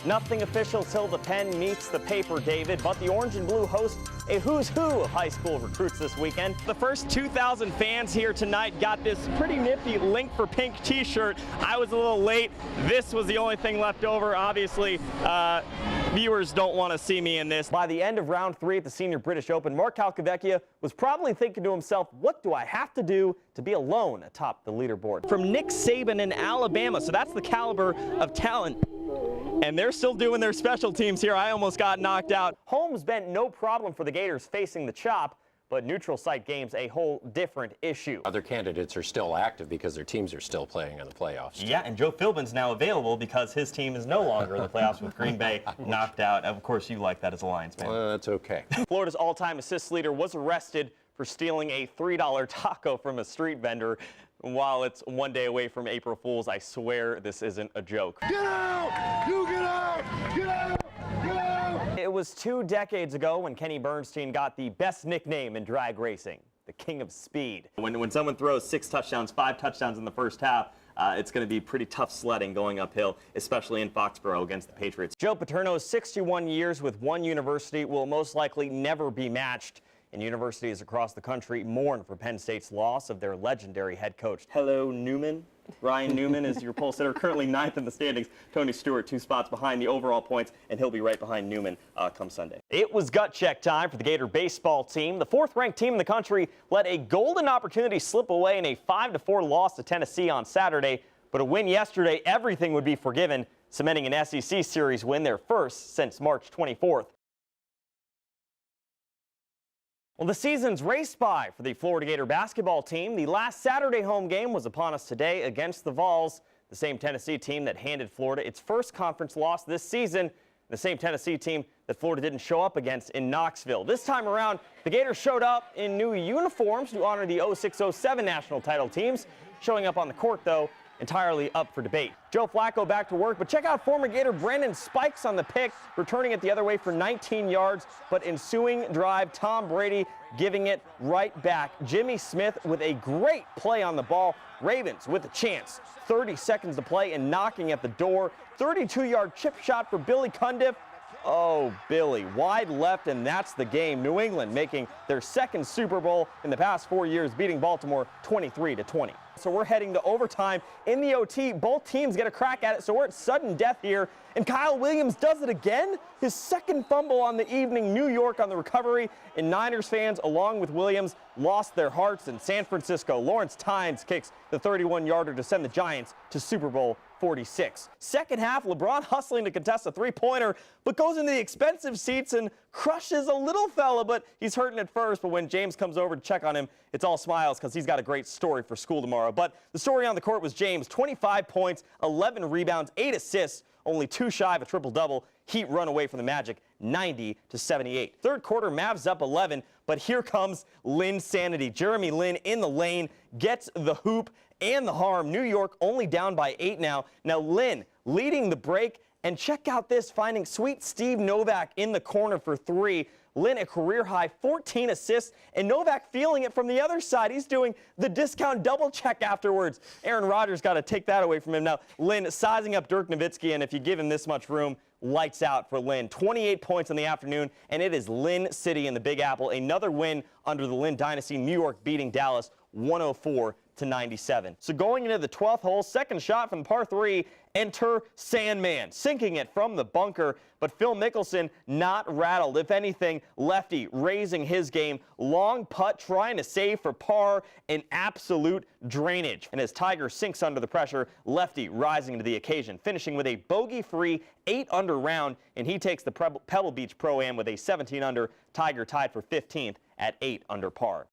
Nothing official till the pen meets the paper, David, but the Orange and Blue host a who's who of high school recruits this weekend. The first 2,000 fans here tonight got this pretty nifty Link for Pink t-shirt. I was a little late. This was the only thing left over. Obviously, viewers don't want to see me in this. By the end of round 3 at the Senior British Open, Mark Calcavecchia was probably thinking to himself, what do I have to do to be alone atop the leaderboard? From Nick Saban in Alabama, so that's the caliber of talent. And they're still doing their special teams here. I almost got knocked out. Home's been no problem for the Gators facing the chop, but neutral site games a whole different issue. Other candidates are still active because their teams are still playing in the playoffs. Yeah, and Joe Philbin's now available because his team is no longer in the playoffs with Green Bay knocked out. Of course, you like that as a Lions fan. Well, that's okay. Florida's all-time assist leader was arrested for stealing a $3 taco from a street vendor. While it's one day away from April Fool's, I swear this isn't a joke. Get out! You get out! Get out! Get out! It was 2 decades ago when Kenny Bernstein got the best nickname in drag racing, the King of Speed. When someone throws 6 touchdowns, 5 touchdowns in the first half, it's going to be pretty tough sledding going uphill, especially in Foxborough against the Patriots. Joe Paterno's 61 years with one university will most likely never be matched. And universities across the country mourn for Penn State's loss of their legendary head coach. Hello, Newman. Ryan Newman is your pole sitter, currently 9th in the standings. Tony Stewart 2 spots behind the overall points, and he'll be right behind Newman come Sunday. It was gut check time for the Gator baseball team. The 4th-ranked team in the country let a golden opportunity slip away in a 5-4 loss to Tennessee on Saturday. But a win yesterday, everything would be forgiven, cementing an SEC series win, their first since March 24th. Well, the season's raced by for the Florida Gator basketball team. The last Saturday home game was upon us today against the Vols, the same Tennessee team that handed Florida its first conference loss this season, the same Tennessee team that Florida didn't show up against in Knoxville. This time around, the Gators showed up in new uniforms to honor the 06-07 national title teams. Showing up on the court, though, entirely up for debate. Joe Flacco back to work, but check out former Gator Brandon Spikes on the pick, returning it the other way for 19 yards, but ensuing drive, Tom Brady giving it right back. Jimmy Smith with a great play on the ball. Ravens with a chance. 30 seconds to play and knocking at the door. 32-yard chip shot for Billy Cundiff. Oh, Billy, wide left, and that's the game. New England making their 2nd Super Bowl in the past 4 years, beating Baltimore 23-20. So we're heading to overtime in the OT. Both teams get a crack at it, so we're at sudden death here. And Kyle Williams does it again. His 2nd fumble on the evening. New York on the recovery. And Niners fans, along with Williams, lost their hearts in San Francisco. Lawrence Tynes kicks the 31-yarder to send the Giants to Super Bowl 46. Second half, LeBron hustling to contest a 3-pointer, but goes into the expensive seats and crushes a little fella, but he's hurting at first. But when James comes over to check on him, it's all smiles because he's got a great story for school tomorrow. But the story on the court was James, 25 points, 11 rebounds, 8 assists, only 2 shy of a triple-double. Heat run away from the Magic, 90-78. Third quarter, Mavs up 11, but here comes Lin Sanity. Jeremy Lin in the lane, gets the hoop and the harm. New York only down by 8 now. Now Lin leading the break, and check out this, finding sweet Steve Novak in the corner for 3. Lin a career-high 14 assists, and Novak feeling it from the other side. He's doing the discount double check afterwards. Aaron Rodgers got to take that away from him. Now, Lin sizing up Dirk Nowitzki, and if you give him this much room, lights out for Lin. 28 points in the afternoon, and it is Lin City in the Big Apple. Another win under the Lin dynasty. New York beating Dallas 104-97. So going into the 12th hole, second shot from par 3, enter Sandman, sinking it from the bunker, but Phil Mickelson not rattled. If anything, lefty raising his game. Long putt trying to save for par, an absolute drainage. And as Tiger sinks under the pressure, lefty rising to the occasion, finishing with a bogey-free 8-under round, and he takes the Pebble Beach Pro-Am with a 17-under. Tiger tied for 15th at 8 under par.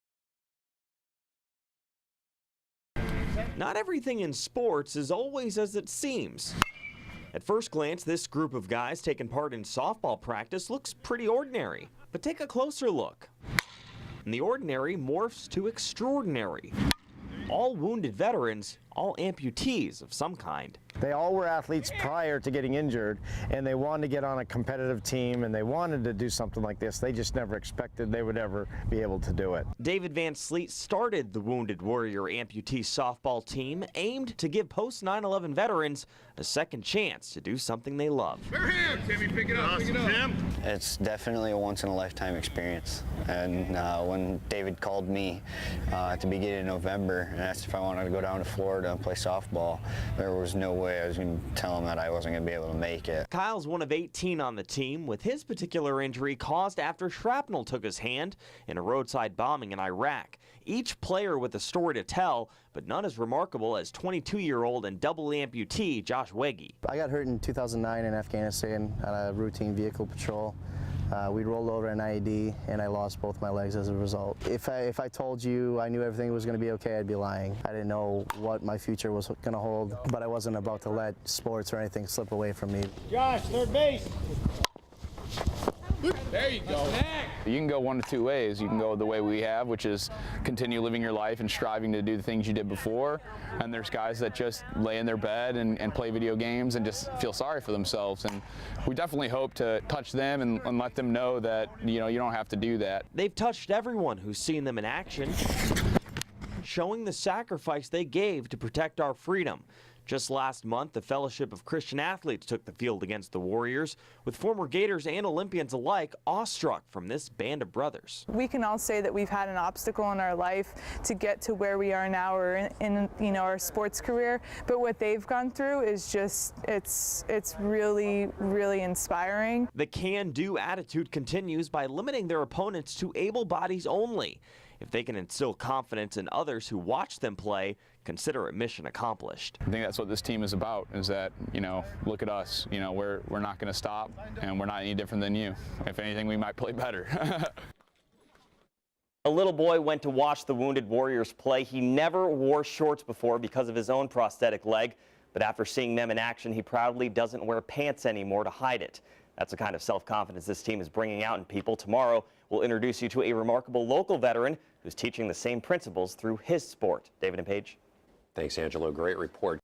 Not everything in sports is always as it seems. At first glance, this group of guys taking part in softball practice looks pretty ordinary. But take a closer look. And the ordinary morphs to extraordinary. all wounded veterans, all amputees of some kind. They all were athletes prior to getting injured, and they wanted to get on a competitive team, and they wanted to do something like this. They just never expected they would ever be able to do it. David Van Sleet started the Wounded Warrior amputee softball team, aimed to give post 9/11 veterans a second chance to do something they love. Timmy, pick it up, pick it up. It's definitely a once-in-a-lifetime experience. And when David called me at the beginning of November and asked if I wanted to go down to Florida and play softball, there was no way I was going to tell him that I wasn't going to be able to make it. Kyle's one of 18 on the team, with his particular injury caused after shrapnel took his hand in a roadside bombing in Iraq. Each player with a story to tell, but none as remarkable as 22-year-old and double amputee Josh Wegge. I got hurt in 2009 in Afghanistan on a routine vehicle patrol. We rolled over an IED and I lost both my legs as a result. If I told you I knew everything was going to be okay, I'd be lying. I didn't know what my future was going to hold, but I wasn't about to let sports or anything slip away from me. Josh, third base. There you go. You can go one of two ways. You can go the way we have, which is continue living your life and striving to do the things you did before. And there's guys that just lay in their bed and play video games and just feel sorry for themselves. And we definitely hope to touch them and let them know that, you don't have to do that. They've touched everyone who's seen them in action, showing the sacrifice they gave to protect our freedom. Just last month, the Fellowship of Christian Athletes took the field against the Warriors, with former Gators and Olympians alike awestruck from this band of brothers. We can all say that we've had an obstacle in our life to get to where we are now, or in our sports career, but what they've gone through is just, it's really, really inspiring. The can-do attitude continues by limiting their opponents to able bodies only. If they can instill confidence in others who watch them play, consider it mission accomplished. I think that's what this team is about, is that, look at us. We're not going to stop, and we're not any different than you. If anything, we might play better. A little boy went to watch the Wounded Warriors play. He never wore shorts before because of his own prosthetic leg, but after seeing them in action, he proudly doesn't wear pants anymore to hide it. That's the kind of self-confidence this team is bringing out in people. Tomorrow, we'll introduce you to a remarkable local veteran who's teaching the same principles through his sport. David and Paige. Thanks, Angelo. Great report.